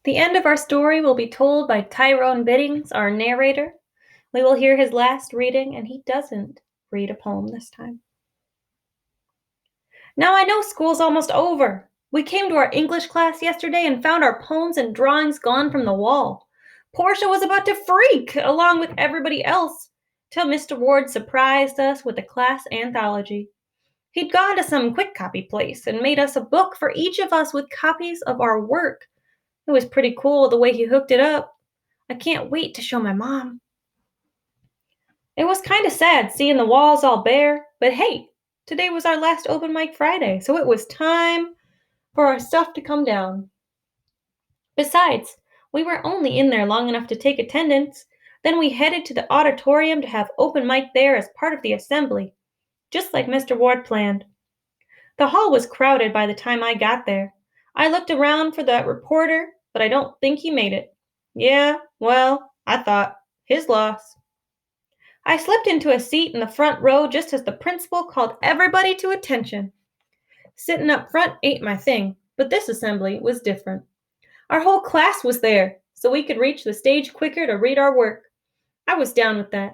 The end of our story will be told by Tyrone Biddings, our narrator. We will hear his last reading, and he doesn't read a poem this time. Now I know school's almost over. We came to our English class yesterday and found our poems and drawings gone from the wall. Portia was about to freak, along with everybody else, till Mr. Ward surprised us with a class anthology. He'd gone to some quick copy place and made us a book for each of us with copies of our work. It was pretty cool the way he hooked it up. I can't wait to show my mom. It was kind of sad seeing the walls all bare, but hey, today was our last open mic Friday, so it was time for our stuff to come down. Besides, we were only in there long enough to take attendance. Then we headed to the auditorium to have open mic there as part of the assembly, just like Mr. Ward planned. The hall was crowded by the time I got there. I looked around for that reporter, but I don't think he made it. Yeah, well, I thought, his loss. I slipped into a seat in the front row just as the principal called everybody to attention. Sitting up front ain't my thing, but this assembly was different. Our whole class was there, so we could reach the stage quicker to read our work. I was down with that.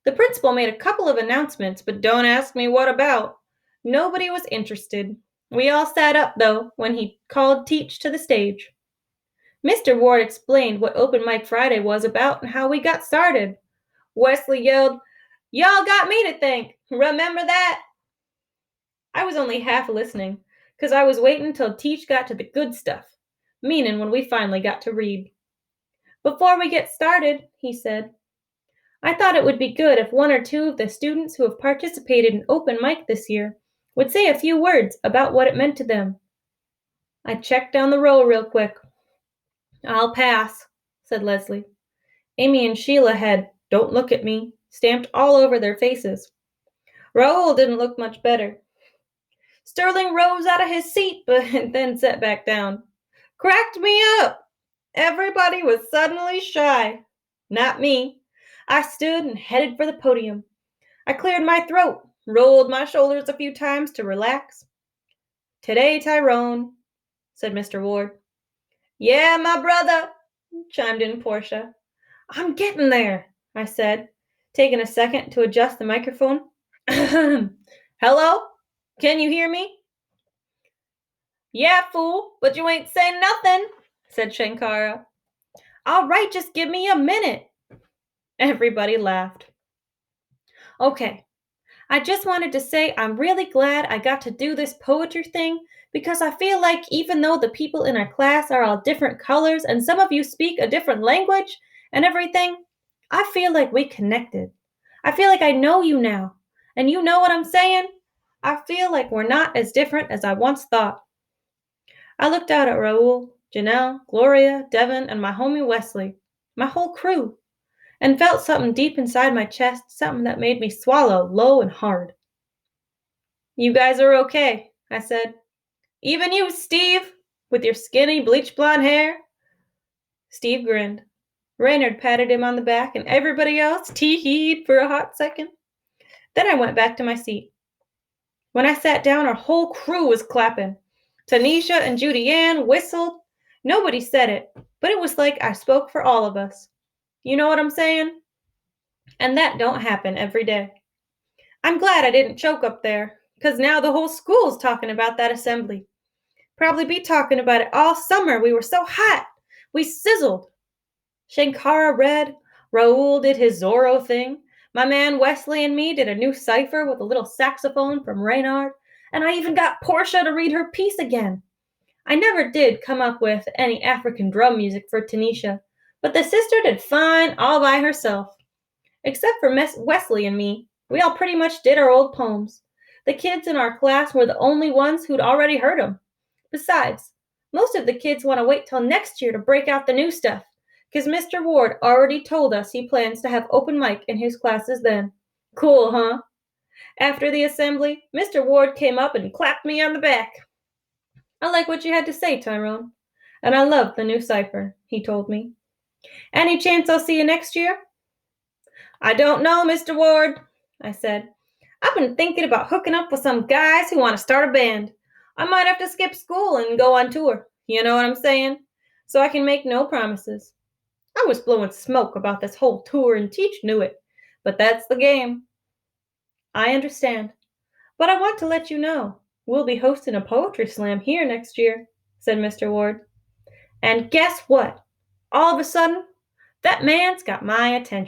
The principal made a couple of announcements, but don't ask me what about. Nobody was interested. We all sat up, though, when he called Teach to the stage. Mr. Ward explained what Open Mic Friday was about and how we got started. Wesley yelled, "Y'all got me to thank. Remember that?" I was only half listening, 'cause I was waiting till Teach got to the good stuff, meaning when we finally got to read. "Before we get started," he said, "I thought it would be good if one or two of the students who have participated in Open Mic this year would say a few words about what it meant to them." I checked down the row real quick. "I'll pass," said Leslie. Amy and Sheila had "Don't look at me" stamped all over their faces. Raoul didn't look much better. Sterling rose out of his seat, but then sat back down. Cracked me up. Everybody was suddenly shy. Not me. I stood and headed for the podium. I cleared my throat, rolled my shoulders a few times to relax. "Today, Tyrone," said Mr. Ward. "Yeah, my brother," chimed in Portia. "I'm getting there," I said, taking a second to adjust the microphone. "Hello? Can you hear me?" "Yeah, fool, but you ain't saying nothing," said Shankara. "All right, just give me a minute." Everybody laughed. Okay, I just wanted to say I'm really glad I got to do this poetry thing because I feel like even though the people in our class are all different colors and some of you speak a different language and everything, I feel like we connected. I feel like I know you now, and you know what I'm saying? I feel like we're not as different as I once thought. I looked out at Raoul, Janelle, Gloria, Devin, and my homie Wesley, my whole crew, and felt something deep inside my chest, something that made me swallow low and hard. "You guys are okay," I said. "Even you, Steve, with your skinny, bleach blonde hair." Steve grinned. Raynard patted him on the back, and everybody else tee-heed for a hot second. Then I went back to my seat. When I sat down, our whole crew was clapping. Tanisha and Judy Ann whistled. Nobody said it, but it was like I spoke for all of us. You know what I'm saying? And that don't happen every day. I'm glad I didn't choke up there, 'cause now the whole school's talking about that assembly. Probably be talking about it all summer. We were so hot. We sizzled. Shankara read. Raoul did his Zorro thing. My man Wesley and me did a new cipher with a little saxophone from Reynard. And I even got Portia to read her piece again. I never did come up with any African drum music for Tanisha, but the sister did fine all by herself. Except for Wesley and me, we all pretty much did our old poems. The kids in our class were the only ones who'd already heard them. Besides, most of the kids want to wait till next year to break out the new stuff, because Mr. Ward already told us he plans to have open mic in his classes then. Cool, huh? After the assembly, Mr. Ward came up and clapped me on the back. "I like what you had to say, Tyrone, and I love the new cipher," he told me. "Any chance I'll see you next year?" "I don't know, Mr. Ward," I said. "I've been thinking about hooking up with some guys who want to start a band. I might have to skip school and go on tour. You know what I'm saying? so I can make no promises. I was blowing smoke about this whole tour and Teach knew it, but that's the game. I understand, but I want to let you know we'll be hosting a poetry slam here next year, said Mr. Ward. And guess what? All of a sudden, that man's got my attention.